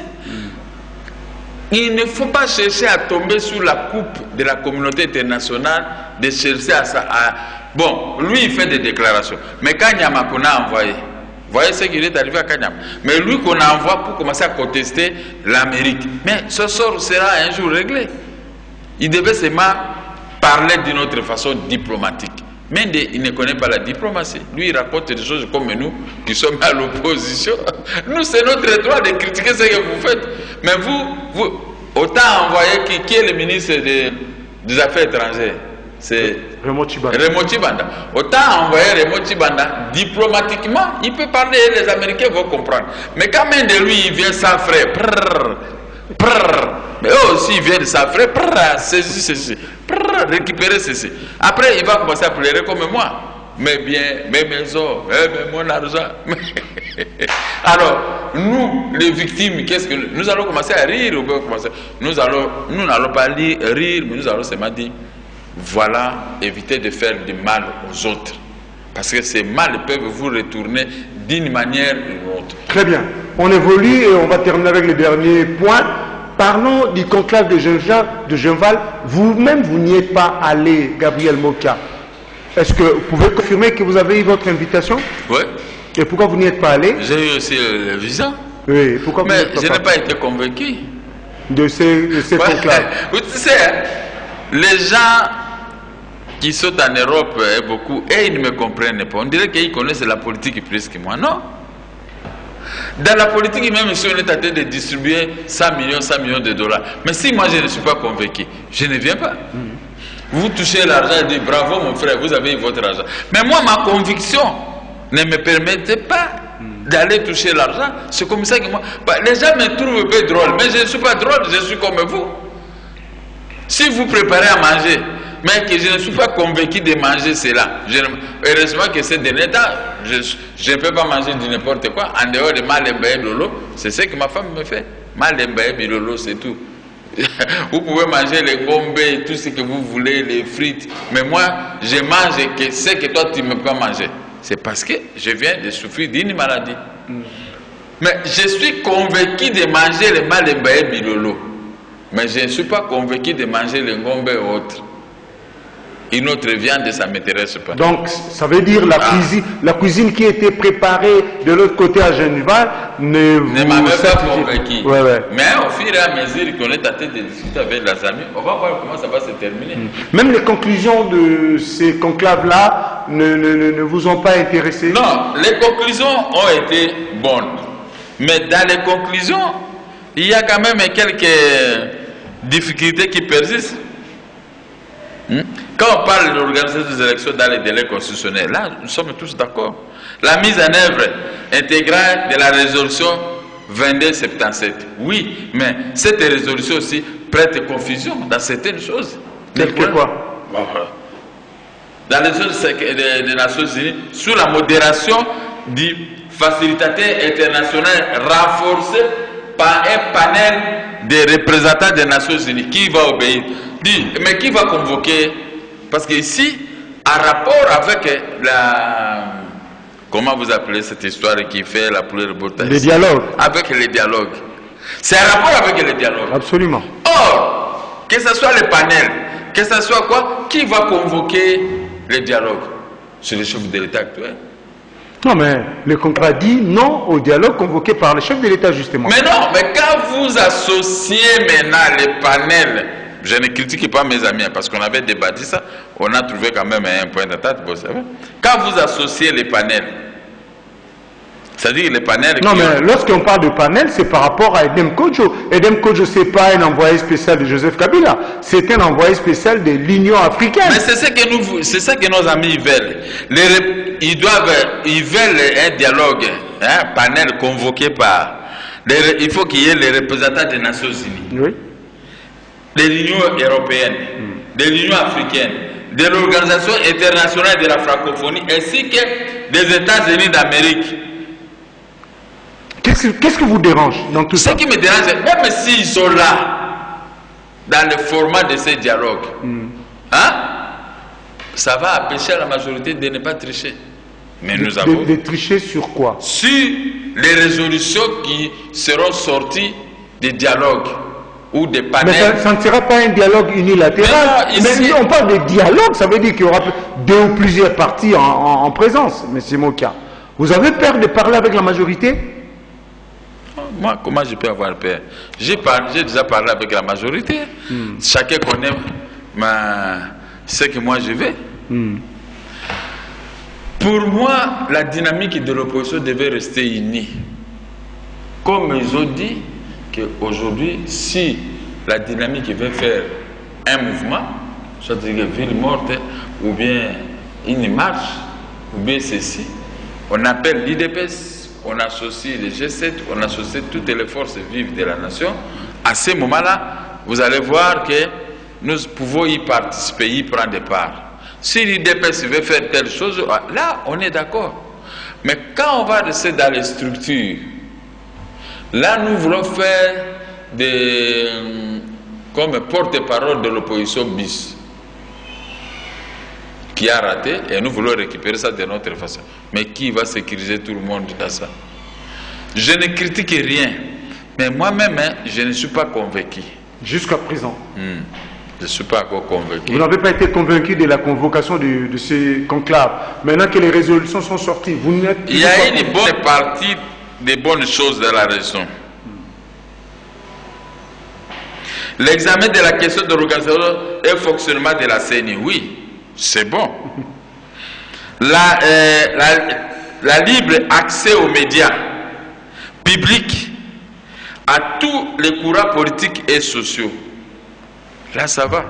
Il ne faut pas chercher à tomber sous la coupe de la communauté internationale, de chercher à... Bon, lui, il fait des déclarations. Mais Kanyama qu'on a envoyé, vous voyez ce qu'il est arrivé à Kanyama. Mais lui qu'on envoie pour commencer à contester l'Amérique. Mais ce sort sera un jour réglé. Il devait seulement parler d'une autre façon diplomatique. Mais il ne connaît pas la diplomatie. Lui, il raconte des choses comme nous, qui sommes à l'opposition. Nous, c'est notre droit de critiquer ce que vous faites. Mais vous autant envoyer qui est le ministre des Affaires étrangères? C'est Raymond Tshibanda. Raymond Tshibanda. Autant envoyer Raymond Tshibanda diplomatiquement, il peut parler et les Américains vont comprendre. Mais quand même de lui, il vient sans frais. Mais eux aussi, ils viennent sans frais. Ceci. Récupérer ceci. Après, il va commencer à pleurer comme moi. Mes biens, mes maisons, mon argent. Alors, nous, les victimes, qu'est-ce que nous allons commencer à rire? Nous n'allons pas rire, mais nous allons seulement dire, voilà, évitez de faire du mal aux autres. Parce que ces mal peuvent vous retourner d'une manière ou d'une autre. Très bien. On évolue et on va terminer avec le dernier point. Parlons du conclave de Genval. Vous-même, vous n'y êtes pas allé, Gabriel Mokia. Est-ce que vous pouvez confirmer que vous avez eu votre invitation? Oui. Et pourquoi vous n'y êtes pas allé? J'ai eu aussi le visa. Oui, pourquoi vous Mais n'êtes pas je n'ai pas été convaincu. de ces conclaves? Vous savez, les gens qui sont en Europe, beaucoup, et ils ne me comprennent pas. On dirait qu'ils connaissent la politique plus que moi. Non. Dans la politique, même si on est en train de distribuer 100 millions de dollars, mais si moi je ne suis pas convaincu, je ne viens pas. Vous touchez l'argent et dites bravo mon frère, vous avez eu votre argent. Mais moi, ma conviction ne me permettait pas d'aller toucher l'argent. C'est comme ça que moi... les gens me trouvent un peu drôle, mais je ne suis pas drôle, je suis comme vous. Si vous préparez à manger, mais que je ne suis pas convaincu de manger cela, heureusement que c'est dernier temps, je ne peux pas manger de n'importe quoi, en dehors de Malembaye Lolo, c'est ce que ma femme me fait. Malembaye Lolo, c'est tout. Vous pouvez manger les gombe, tout ce que vous voulez, les frites, mais moi, je mange que ce que toi tu ne peux pas manger. C'est parce que je viens de souffrir d'une maladie. Mais je suis convaincu de manger le Malembaye Bilolo. Mais je ne suis pas convaincu de manger le ngombe et autres. Une autre viande, ça ne m'intéresse pas. Donc, ça veut dire la cuisine qui était préparée de l'autre côté à Genval ne m'avait pas convaincu. Ouais. Mais au fur et à mesure qu'on est en train de discuter avec les amis, on va voir comment ça va se terminer. Même les conclusions de ces conclaves-là ne vous ont pas intéressé? Non, les conclusions ont été bonnes. Mais dans les conclusions, il y a quand même quelques difficultés qui persistent. Quand on parle de l'organisation des élections dans les délais constitutionnels, là, nous sommes tous d'accord. La mise en œuvre intégrale de la résolution 2277. Oui, mais cette résolution aussi prête confusion dans certaines choses. Telles que quoi? Dans les choses des Nations Unies, sous la modération du facilitateur international renforcé par un panel de représentants des Nations Unies. Qui va obéir? Mais qui va convoquer? Parce que ici, en rapport avec la... Comment vous appelez cette histoire qui fait la pluie de les dialogues. Avec les dialogues. C'est un rapport avec les dialogues. Absolument. Or, que ce soit le panel, que ce soit quoi, qui va convoquer les dialogues? C'est le chef de l'État actuel. Non, mais le contrat dit non au dialogue convoqué par le chef de l'État, justement. Mais non, mais quand vous associez maintenant les panels, je ne critique pas mes amis, parce qu'on avait débattu ça, on a trouvé quand même un point d'attaque, vous savez. Quand vous associez les panels, c'est-à-dire les panels... Non, mais lorsqu'on parle de panel, c'est par rapport à Edem Kodjo. Edem Kodjo, ce n'est pas un envoyé spécial de Joseph Kabila, c'est un envoyé spécial de l'Union africaine. Mais c'est ça que nos amis veulent. Ils veulent un dialogue, un panel convoqué par... il faut qu'il y ait les représentants des Nations Unies, oui, de l'Union européenne, de l'Union africaine, de l'Organisation internationale de la francophonie, ainsi que des États-Unis d'Amérique. Qu'est-ce qui vous dérange dans tout ça? Ce qui me dérange, même s'ils sont là, dans le format de ces dialogues, hein, ça va empêcher la majorité de ne pas tricher. Mais nous avons... De tricher sur quoi? Sur les résolutions qui seront sorties des dialogues ou des panels. Mais ça ne sera pas un dialogue unilatéral. Mais on parle de dialogue, ça veut dire qu'il y aura deux ou plusieurs parties en présence, M. Moka. Vous avez peur de parler avec la majorité? Moi, comment je peux avoir peur? J'ai déjà parlé avec la majorité. Chacun connaît ce que moi je veux. Pour moi, la dynamique de l'opposition devait rester unie. Comme ils ont dit qu'aujourd'hui, si la dynamique veut faire un mouvement, soit une ville morte, ou bien une marche, ou bien ceci, on appelle l'IDPS, on associe les G7, on associe toutes les forces vives de la nation. À ce moment-là, vous allez voir que nous pouvons y participer, y prendre des parts. Si l'IDPS veut faire telle chose, là, on est d'accord. Mais quand on va rester dans les structures, là, nous voulons faire comme porte-parole de l'opposition bis, qui a raté, et nous voulons récupérer ça de notre façon. Mais qui va sécuriser tout le monde dans ça? Je ne critique rien, mais moi-même, je ne suis pas convaincu. Jusqu'à présent. Je ne suis pas encore convaincu. Vous n'avez pas été convaincu de la convocation de ces conclaves. Maintenant que les résolutions sont sorties, vous n'êtes pas... Il y a une bonne partie des bonnes choses dans la raison. L'examen de la question de l'organisation et fonctionnement de la CENI, oui, c'est bon. La libre accès aux médias publics, à tous les courants politiques et sociaux, là ça va.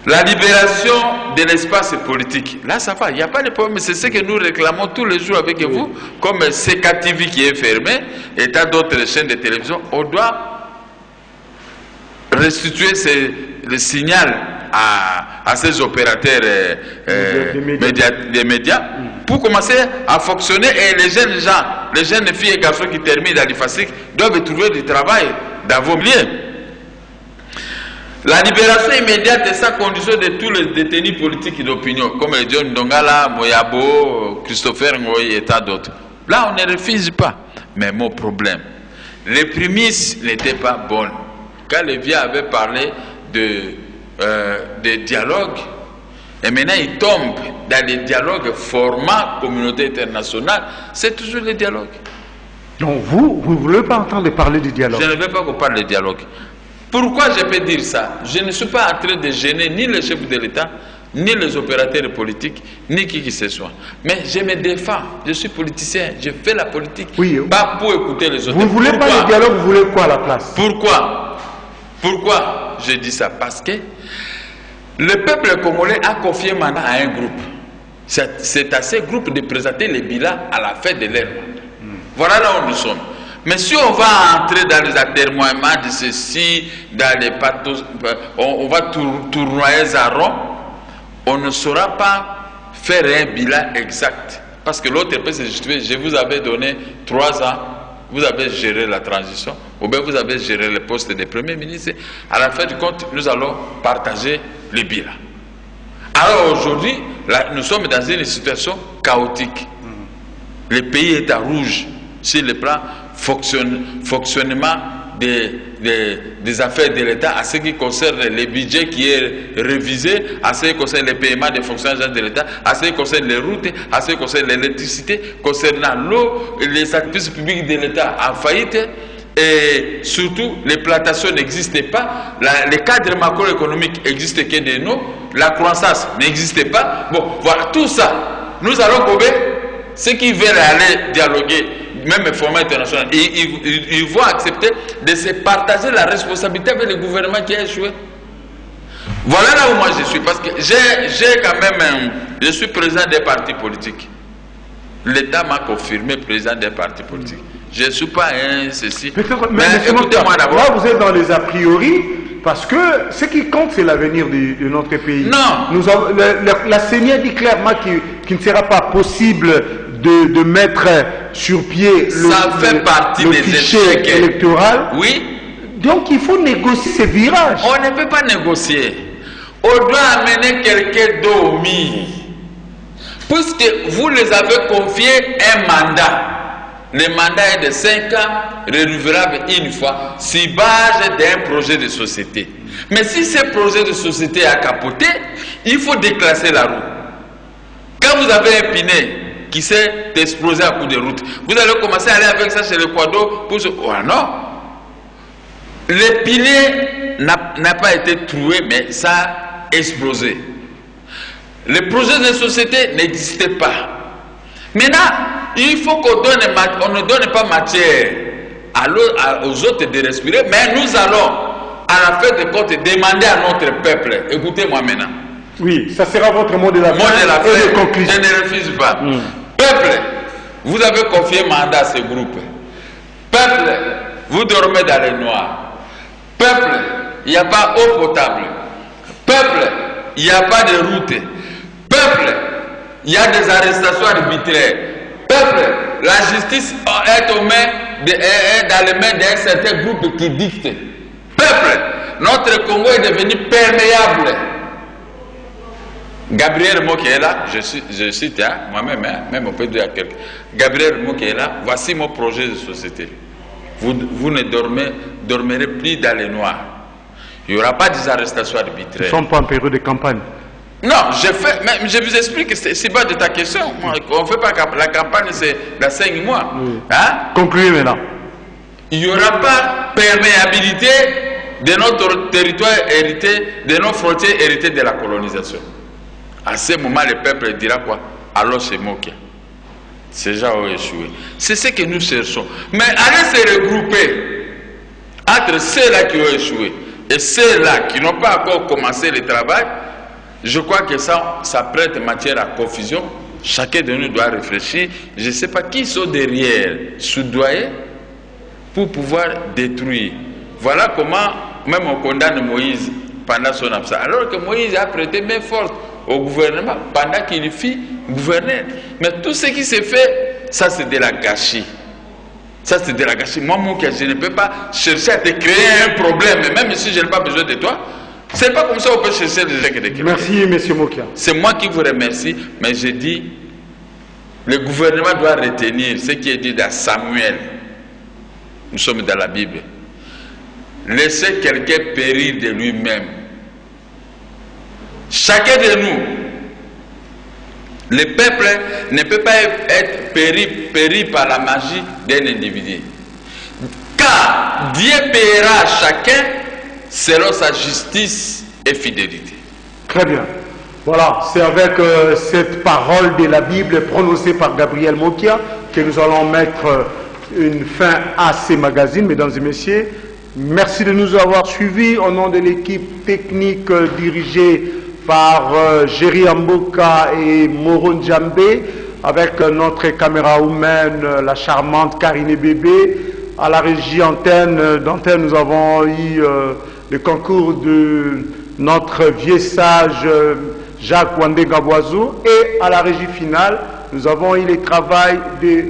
La libération de l'espace politique, là ça va, il n'y a pas de problème. C'est ce que nous réclamons tous les jours avec vous, comme CKTV qui est fermé, et tant d'autres chaînes de télévision. On doit restituer le signal à ces opérateurs des médias pour commencer à fonctionner. Et les jeunes gens, les jeunes filles et garçons qui terminent à l'IFASIC doivent trouver du travail dans vos milieux. La libération immédiate est sans condition de tous les détenus politiques d'opinion, comme John Ndongala, Moyabo, Christopher Ngoyi et tant d'autres. Là, on ne refuse pas. Mais mon problème, les prémices n'étaient pas bonnes. Quand les vieux avaient parlé de dialogue, et maintenant ils tombent dans les dialogues format communauté internationale, c'est toujours le dialogue. Donc vous ne voulez pas entendre parler du dialogue? Je ne veux pas qu'on parle de dialogue. Pourquoi je peux dire ça? Je ne suis pas en train de gêner ni le chef de l'État, ni les opérateurs politiques, ni qui que ce soit. Mais je me défends, je suis politicien, je fais la politique, pas pour écouter les autres. Vous ne voulez pas le dialogue, vous voulez quoi à la place? Pourquoi je dis ça? Parce que le peuple congolais a confié mandat à un groupe. C'est à ce groupe de présenter les bilans à la fin de leur mandat. Voilà là où nous sommes. Mais si on va entrer dans les atermoiements de ceci, dans les pathos, on va tournoyer à rond, on ne saura pas faire un bilan exact. Parce que l'autre peut se justifier, je vous avais donné 3 ans, vous avez géré la transition, ou bien vous avez géré le poste de Premier ministre. À la fin du compte, nous allons partager le bilan. Alors aujourd'hui, nous sommes dans une situation chaotique. Le pays est à rouge sur le plan fonctionnement des affaires de l'État, à ce qui concerne les budgets qui est révisé, à ce qui concerne les paiements des fonctionnaires de l'État, à ce qui concerne les routes, à ce qui concerne l'électricité, concernant l'eau, les services publics de l'État en faillite. Et surtout, les plantations n'existaient pas, les cadres macroéconomiques n'existaient que de nous, la croissance n'existait pas. Bon, voilà, tout ça, nous allons gober. Ceux qui veulent aller dialoguer, même le format international, ils vont accepter de se partager la responsabilité avec le gouvernement qui a échoué. Voilà là où moi je suis, parce que j'ai quand même, je suis président des partis politiques. L'État m'a confirmé président des partis politiques. Je ne suis pas un ceci. Mais écoutez-moi d'abord. Là, vous êtes dans les a priori, parce que ce qui compte, c'est l'avenir de notre pays. Non. La CENI a dit clairement qu'il ne sera pas possible de mettre sur pied le fichier électoral. Oui. Donc, il faut négocier ces virages. On ne peut pas négocier. On doit amener quelqu'un d'au mire. Puisque vous les avez confié un mandat. Le mandat est de 5 ans, renouvelable une fois, sur base d'un projet de société. Mais si ce projet de société a capoté, il faut déclasser la roue. Quand vous avez un pinet qui s'est explosé à coup de route, vous allez commencer à aller avec ça chez le quado pour se... Oh non! Le pinet n'a pas été troué, mais ça a explosé. Le projet de société n'existait pas. Maintenant, il faut qu'on ne donne pas matière aux autres de respirer, mais nous allons, à la fin de compte, demander à notre peuple. Écoutez-moi maintenant. Oui, ça sera votre mot de la fin. Mot de la fin, je ne refuse pas. Peuple, vous avez confié mandat à ce groupe. Peuple, vous dormez dans les noirs. Peuple, il n'y a pas eau potable. Peuple, il n'y a pas de route. Peuple, il y a des arrestations arbitraires. Peuple, la justice est dans les mains d'un certain groupe qui dicte. Peuple, notre Congo est devenu perméable. Gabriel Mokela, je cite moi-même, même on peut dire à quelqu'un. Gabriel Mokela, voici mon projet de société. Vous ne dormirez plus dans les noirs. Il n'y aura pas des arrestations arbitraires. Nous ne sommes pas en période de campagne. Non, mais je vous explique que c'est pas de ta question. On ne fait pas la campagne, c'est dans 5 mois. Oui. Hein? Concluez maintenant. Il n'y aura pas perméabilité de notre territoire hérité, de nos frontières héritées de la colonisation. À ce moment, le peuple dira quoi? Alors c'est moqué. Ces gens ont échoué. C'est ce que nous cherchons. Mais allez se regrouper entre ceux-là qui ont échoué et ceux-là qui n'ont pas encore commencé le travail. Je crois que ça prête matière à confusion. Chacun de nous doit réfléchir. Je ne sais pas qui sont derrière, soudoyer, pour pouvoir détruire. Voilà comment même on condamne Moïse pendant son absence. Alors que Moïse a prêté main forte au gouvernement pendant qu'il fit gouverner. Mais tout ce qui s'est fait, ça c'est de la gâchis. Ça c'est de la gâchis. Moi, je ne peux pas chercher à te créer un problème, même si je n'ai pas besoin de toi. C'est pas comme ça qu'on peut chercher les gens de créer. Merci, M. Mokia. C'est moi qui vous remercie, mais je dis, le gouvernement doit retenir ce qui est dit dans Samuel. Nous sommes dans la Bible. Laissez quelqu'un périr de lui-même. Chacun de nous, le peuple ne peut pas être péri par la magie d'un individu. Car Dieu paiera à chacun selon sa justice et fidélité. Très bien. Voilà, c'est avec cette parole de la Bible prononcée par Gabriel Mokia que nous allons mettre une fin à ces magazines, mesdames et messieurs. Merci de nous avoir suivis au nom de l'équipe technique dirigée par Jerry Amboka et Moron Djambé, avec notre caméra humaine, la charmante Karine Bébé. À la régie d'antenne, nous avons eu le concours de notre vieux sage Jacques Wandé-Gaboiseau, et à la régie finale, nous avons eu le travail de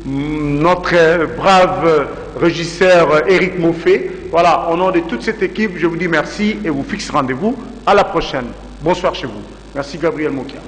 notre brave régisseur Éric Moffet. Voilà, au nom de toute cette équipe, je vous dis merci et vous fixe rendez-vous à la prochaine. Bonsoir chez vous. Merci Gabriel Mokia.